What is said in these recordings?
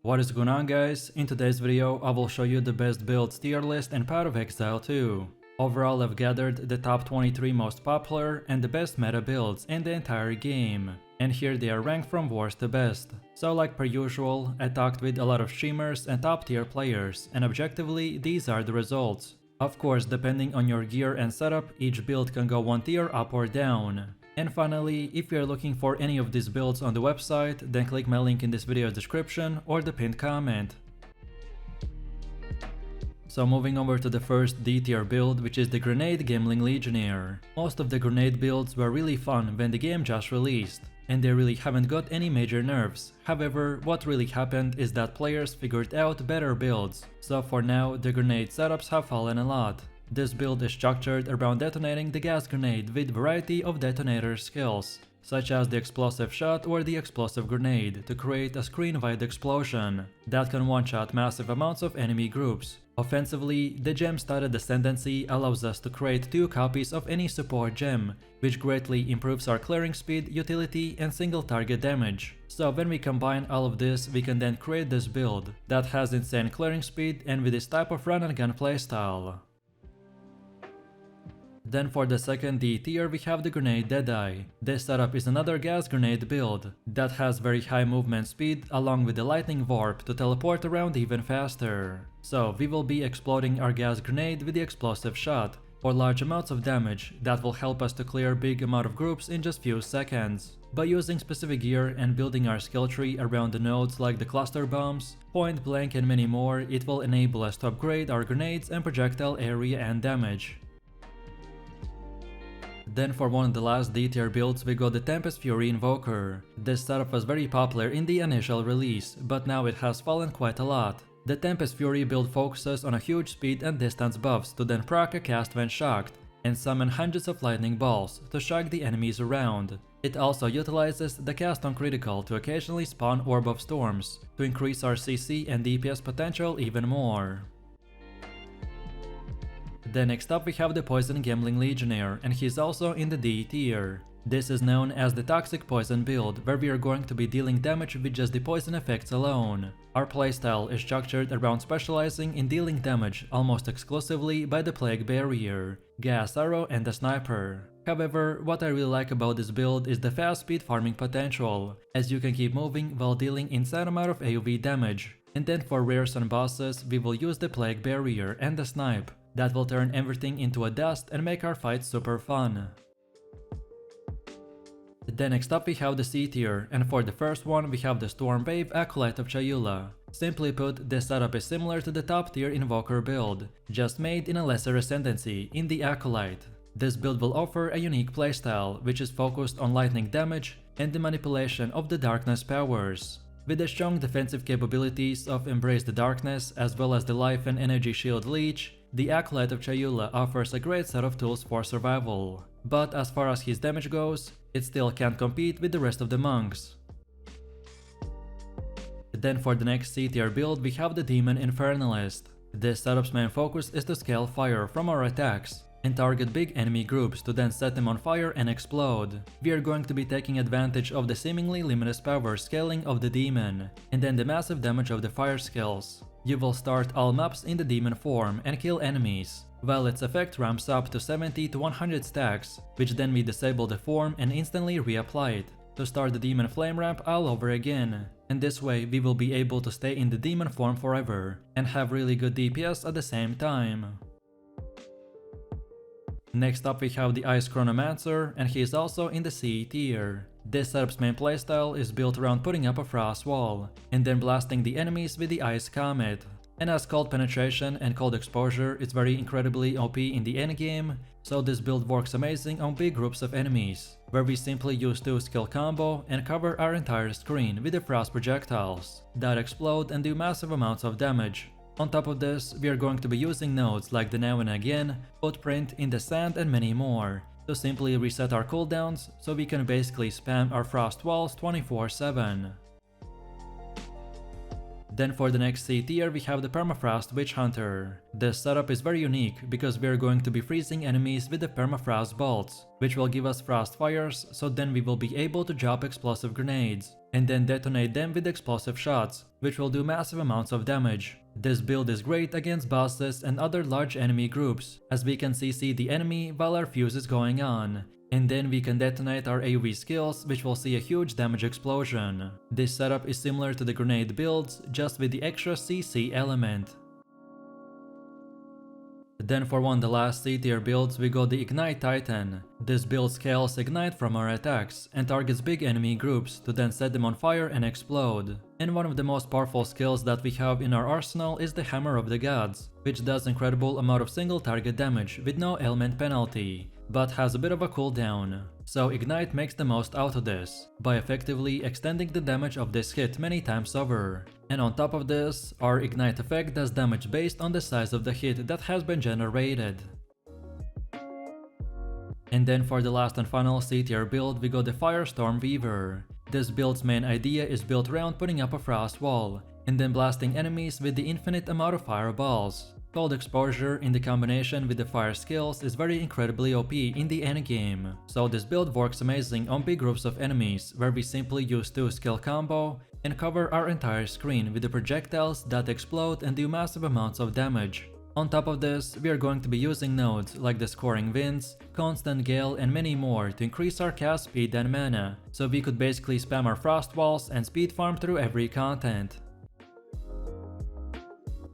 What is going on, guys? In today's video I will show you the best builds tier list and Path of Exile 2. Overall I've gathered the top 23 most popular and the best meta builds in the entire game. And here they are ranked from worst to best. So like per usual, I talked with a lot of streamers and top tier players, and objectively these are the results. Of course, depending on your gear and setup, each build can go one tier up or down. And finally, if you are looking for any of these builds on the website, then click my link in this video's description or the pinned comment. So moving over to the first D tier build, which is the grenade gemling legionnaire. Most of the grenade builds were really fun when the game just released, and they really haven't got any major nerfs. However, what really happened is that players figured out better builds, so for now the grenade setups have fallen a lot. This build is structured around detonating the gas grenade with variety of detonator skills, such as the explosive shot or the explosive grenade, to create a screen-wide explosion that can one-shot massive amounts of enemy groups. Offensively, the gem-studded ascendancy allows us to create 2 copies of any support gem, which greatly improves our clearing speed, utility, and single target damage. So when we combine all of this, we can then create this build that has insane clearing speed and with this type of run and gun playstyle. Then for the second D tier we have the grenade deadeye. This setup is another gas grenade build that has very high movement speed along with the lightning warp to teleport around even faster. So we will be exploding our gas grenade with the explosive shot for large amounts of damage that will help us to clear big amount of groups in just few seconds. By using specific gear and building our skill tree around the nodes like the cluster bombs, point blank and many more, it will enable us to upgrade our grenades and projectile area and damage. Then for one of the last D tier builds we got the Tempest Fury Invoker. This setup was very popular in the initial release, but now it has fallen quite a lot. The Tempest Fury build focuses on a huge speed and distance buffs to then proc a cast when shocked, and summon hundreds of lightning balls to shock the enemies around. It also utilizes the cast on critical to occasionally spawn Orb of Storms to increase our CC and DPS potential even more. Then next up we have the Poison Gemling Legionnaire, and he's also in the D tier. This is known as the Toxic Poison build, where we are going to be dealing damage with just the poison effects alone. Our playstyle is structured around specializing in dealing damage almost exclusively by the Plague Barrier, Gas Arrow and the Sniper. However, what I really like about this build is the fast speed farming potential, as you can keep moving while dealing insane amount of AoE damage. And then for rares and bosses we will use the Plague Barrier and the Snipe. That will turn everything into a dust and make our fights super fun. Then next up we have the C tier, and for the first one we have the Stormweaver Acolyte of Chayula. Simply put, this setup is similar to the top tier invoker build, just made in a lesser ascendancy in the Acolyte. This build will offer a unique playstyle, which is focused on lightning damage and the manipulation of the darkness powers. With the strong defensive capabilities of Embrace the Darkness as well as the Life and Energy Shield Leech, the Acolyte of Chayula offers a great set of tools for survival. But as far as his damage goes, it still can't compete with the rest of the monks. Then for the next C tier build we have the Demon Infernalist. This setup's main focus is to scale fire from our attacks and target big enemy groups to then set them on fire and explode. We are going to be taking advantage of the seemingly limitless power scaling of the demon, and then the massive damage of the fire skills. You will start all maps in the demon form and kill enemies, while its effect ramps up to 70 to 100 stacks, which then we disable the form and instantly reapply it, to start the demon flame ramp all over again. And this way we will be able to stay in the demon form forever, and have really good DPS at the same time. Next up we have the Ice Chronomancer, and he is also in the C tier. This setup's main playstyle is built around putting up a frost wall, and then blasting the enemies with the Ice Comet. And as cold penetration and cold exposure is very incredibly OP in the endgame, so this build works amazing on big groups of enemies, where we simply use 2 skill combo and cover our entire screen with the frost projectiles that explode and do massive amounts of damage. On top of this, we are going to be using nodes like the Now and Again, Footprint in the Sand and many more, to simply reset our cooldowns so we can basically spam our frost walls 24/7. Then for the next C tier we have the Permafrost witchhunter. This setup is very unique because we are going to be freezing enemies with the Permafrost bolts, which will give us frost fires, so then we will be able to drop explosive grenades and then detonate them with explosive shots, which will do massive amounts of damage. This build is great against bosses and other large enemy groups, as we can CC the enemy while our fuse is going on, and then we can detonate our AoE skills, which will see a huge damage explosion. This setup is similar to the grenade builds, just with the extra CC element. Then for one of the last C tier builds we got the Ignite Titan. This build scales Ignite from our attacks and targets big enemy groups to then set them on fire and explode. And one of the most powerful skills that we have in our arsenal is the Hammer of the Gods, which does incredible amount of single target damage with no element penalty, but has a bit of a cooldown. So Ignite makes the most out of this, by effectively extending the damage of this hit many times over. And on top of this, our Ignite effect does damage based on the size of the hit that has been generated. And then for the last and final C tier build we got the stormweaver. This build's main idea is built around putting up a frost wall, and then blasting enemies with the infinite amount of fireballs. Cold exposure in the combination with the fire skills is very incredibly OP in the endgame, so this build works amazing on big groups of enemies where we simply use 2 skill combo and cover our entire screen with the projectiles that explode and do massive amounts of damage. On top of this, we are going to be using nodes like the Scoring Winds, Constant Gale and many more to increase our cast speed and mana, so we could basically spam our frost walls and speed farm through every content.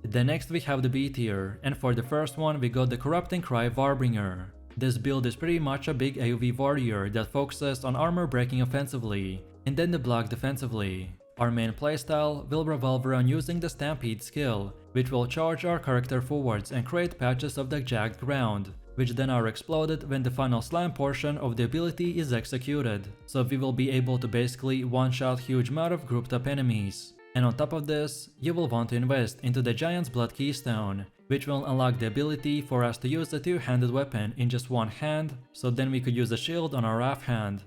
Then next we have the B tier, and for the first one we got the Corrupting Cry Warbringer. This build is pretty much a big AoE warrior that focuses on armor breaking offensively, and then the block defensively. Our main playstyle will revolve around using the Stampede skill, which will charge our character forwards and create patches of the jagged ground, which then are exploded when the final slam portion of the ability is executed, so we will be able to basically one-shot huge amount of grouped up enemies. And on top of this, you will want to invest into the Giant's Blood Keystone, which will unlock the ability for us to use a two-handed weapon in just one hand, so then we could use a shield on our offhand.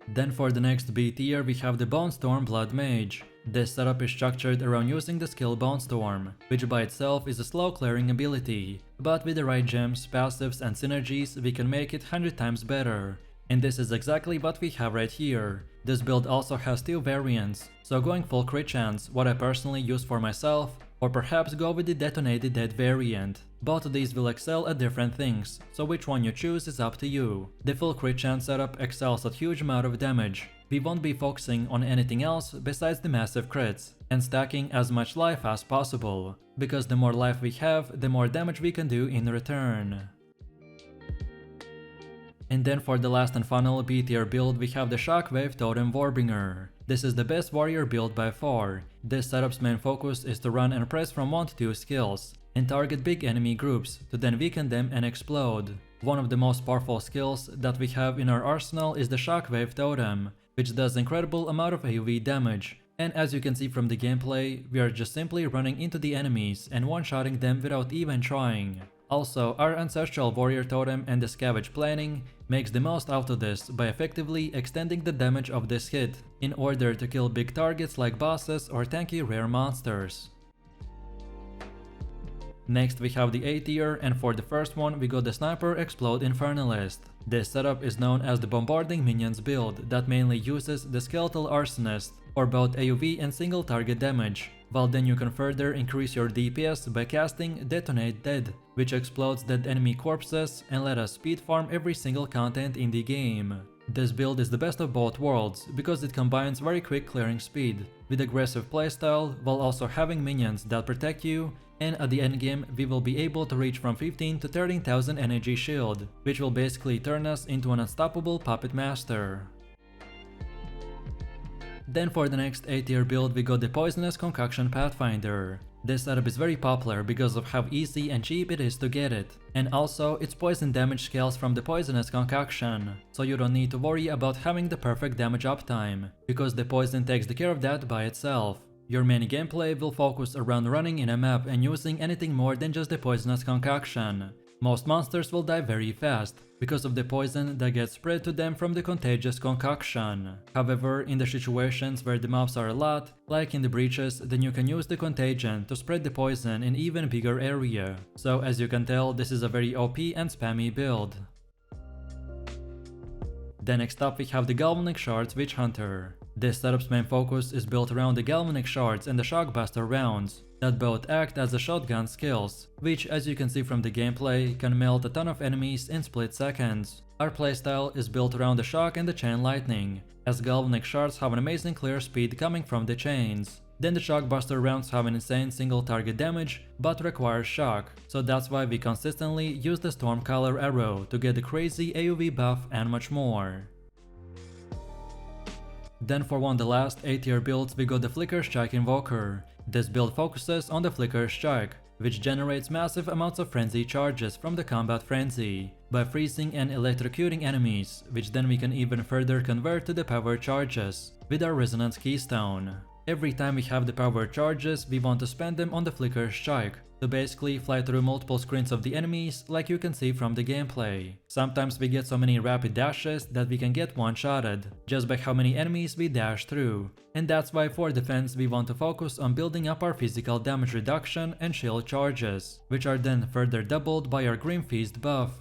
Then for the next B tier we have the Bonestorm Blood Mage. This setup is structured around using the skill Bonestorm, which by itself is a slow clearing ability, but with the right gems, passives and synergies we can make it 100 times better. And this is exactly what we have right here. This build also has 2 variants, so going full crit chance, what I personally use for myself, or perhaps go with the detonated dead variant. Both of these will excel at different things, so which one you choose is up to you. The full crit chance setup excels at huge amount of damage. We won't be focusing on anything else besides the massive crits, and stacking as much life as possible, because the more life we have, the more damage we can do in return. And then for the last and final B tier build we have the Shockwave Totem Warbringer. This is the best warrior build by far. This setup's main focus is to run and press from 1 to 2 skills, and target big enemy groups to then weaken them and explode. One of the most powerful skills that we have in our arsenal is the Shockwave Totem, which does incredible amount of AoE damage. And as you can see from the gameplay, we are just simply running into the enemies and one-shotting them without even trying. Also, our Ancestral Warrior Totem and the Scavenge Planning makes the most out of this by effectively extending the damage of this hit in order to kill big targets like bosses or tanky rare monsters. Next we have the A tier, and for the first one we got the Sniper Explode Infernalist. This setup is known as the Bombarding Minions build that mainly uses the Skeletal Arsonist for both AoE and single target damage, while then you can further increase your DPS by casting Detonate Dead, which explodes dead enemy corpses and let us speed farm every single content in the game. This build is the best of both worlds because it combines very quick clearing speed with aggressive playstyle while also having minions that protect you, and at the endgame we will be able to reach from 15 to 13,000 energy shield, which will basically turn us into an unstoppable puppet master. Then for the next A tier build we got the Poisonus Concoction Pathfinder. This setup is very popular because of how easy and cheap it is to get it, and also its poison damage scales from the Poisonus Concoction, so you don't need to worry about having the perfect damage uptime, because the poison takes the care of that by itself. Your main gameplay will focus around running in a map and using anything more than just the Poisonous Concoction. Most monsters will die very fast, because of the poison that gets spread to them from the contagious concoction. However, in the situations where the mobs are a lot, like in the breaches, then you can use the contagion to spread the poison in even bigger area. So as you can tell, this is a very OP and spammy build. Then next up we have the Galvanic Shards Witchhunter. This setup's main focus is built around the Galvanic Shards and the Shockbuster rounds, that both act as the shotgun skills, which as you can see from the gameplay, can melt a ton of enemies in split seconds. Our playstyle is built around the shock and the chain lightning, as Galvanic Shards have an amazing clear speed coming from the chains. Then the Shockbuster rounds have an insane single target damage, but require shock, so that's why we consistently use the Stormcaller arrow to get the crazy AoE buff and much more. Then for one of the last A tier builds we got the Flicker Strike Invoker. This build focuses on the Flicker Strike, which generates massive amounts of frenzy charges from the combat frenzy, by freezing and electrocuting enemies, which then we can even further convert to the power charges, with our Resonance Keystone. Every time we have the power charges, we want to spend them on the Flicker Strike, to basically fly through multiple screens of the enemies like you can see from the gameplay. Sometimes we get so many rapid dashes that we can get one-shotted, just by how many enemies we dash through. And that's why for defense we want to focus on building up our physical damage reduction and shield charges, which are then further doubled by our Grim Feast buff.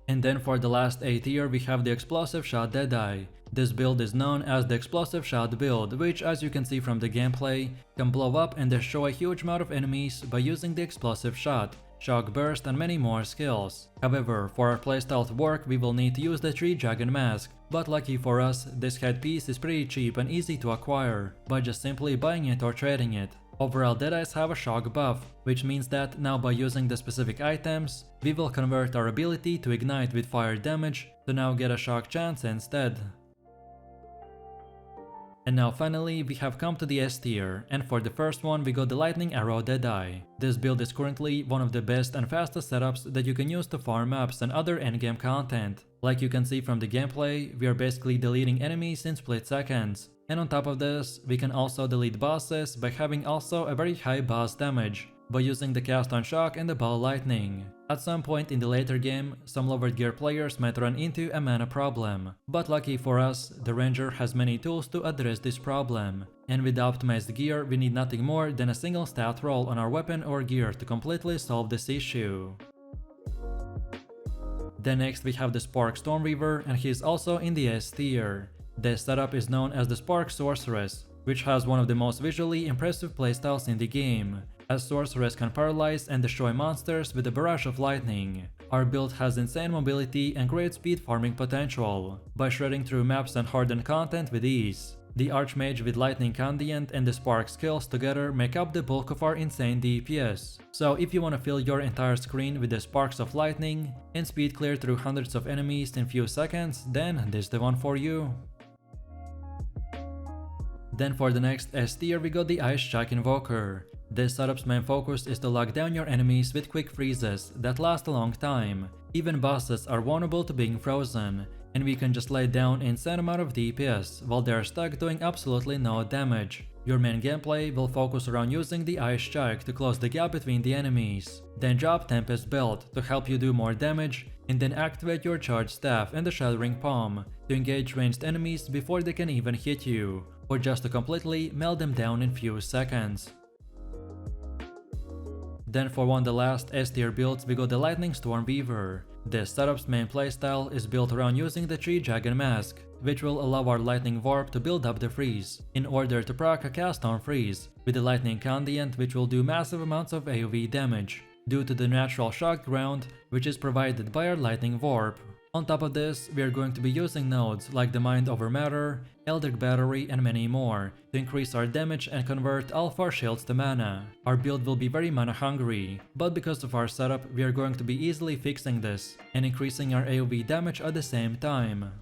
And then for the last A tier we have the Explosive Shot Deadeye. This build is known as the Explosive Shot build, which as you can see from the gameplay, can blow up and destroy a huge amount of enemies by using the Explosive Shot, Shock Burst and many more skills. However, for our playstyle to work we will need to use the Tree Dragon Mask, but lucky for us, this headpiece is pretty cheap and easy to acquire, by just simply buying it or trading it. Overall, Deadeyes have a shock buff, which means that now by using the specific items, we will convert our ability to ignite with fire damage to now get a shock chance instead. And now finally we have come to the S tier, and for the first one we got the Lightning Arrow Deadeye. This build is currently one of the best and fastest setups that you can use to farm maps and other endgame content. Like you can see from the gameplay, we are basically deleting enemies in split seconds. And on top of this, we can also delete bosses by having also a very high boss damage, by using the Cast on Shock and the Ball Lightning. At some point in the later game, some lower gear players might run into a mana problem, but lucky for us, the Ranger has many tools to address this problem, and with the optimized gear we need nothing more than a single stat roll on our weapon or gear to completely solve this issue. Then next we have the Spark Stormweaver, and he is also in the S tier. This setup is known as the Spark Sorceress, which has one of the most visually impressive playstyles in the game, as Sorceress can paralyze and destroy monsters with a barrage of lightning. Our build has insane mobility and great speed farming potential, by shredding through maps and hardened content with ease. The Archmage with Lightning Conduit and the Spark skills together make up the bulk of our insane DPS. So if you want to fill your entire screen with the sparks of lightning and speed clear through hundreds of enemies in few seconds, then this is the one for you. Then for the next S tier we got the Ice Strike Invoker. This setup's main focus is to lock down your enemies with quick freezes that last a long time. Even bosses are vulnerable to being frozen, and we can just lay down an insane amount of DPS while they are stuck doing absolutely no damage. Your main gameplay will focus around using the Ice Strike to close the gap between the enemies. Then drop Tempest Belt to help you do more damage, and then activate your Charged Staff and the Shattering Palm to engage ranged enemies before they can even hit you, or just to completely melt them down in few seconds. Then for one of the last S tier builds we got the Lightning Stormweaver. This setup's main playstyle is built around using the Tree Dragon Mask, which will allow our Lightning Warp to build up the freeze, in order to proc a Cast on Freeze, with the Lightning Conduit which will do massive amounts of AoE damage, due to the natural shock ground which is provided by our Lightning Warp. On top of this, we are going to be using nodes like the Mind Over Matter, Eldritch Battery and many more to increase our damage and convert all of our shields to mana. Our build will be very mana hungry, but because of our setup we are going to be easily fixing this and increasing our AoE damage at the same time.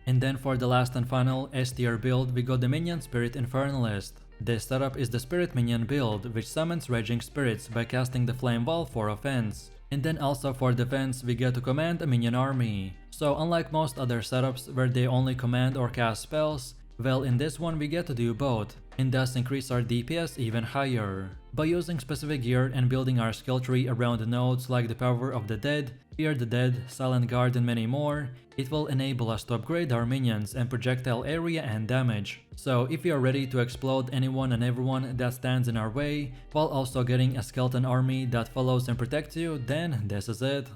And then for the last and final S tier build we got the Minion Spirit Infernalist. This setup is the Spirit Minion build which summons Raging Spirits by casting the Flame Wall for offense. And then also for defense we get to command a minion army. So unlike most other setups where they only command or cast spells, well in this one we get to do both, and thus increase our DPS even higher. By using specific gear and building our skill tree around the nodes like the Power of the Dead, Fear the Dead, Silent Guard and many more, it will enable us to upgrade our minions and projectile area and damage. So if you are ready to explode anyone and everyone that stands in our way, while also getting a skeleton army that follows and protects you, then this is it.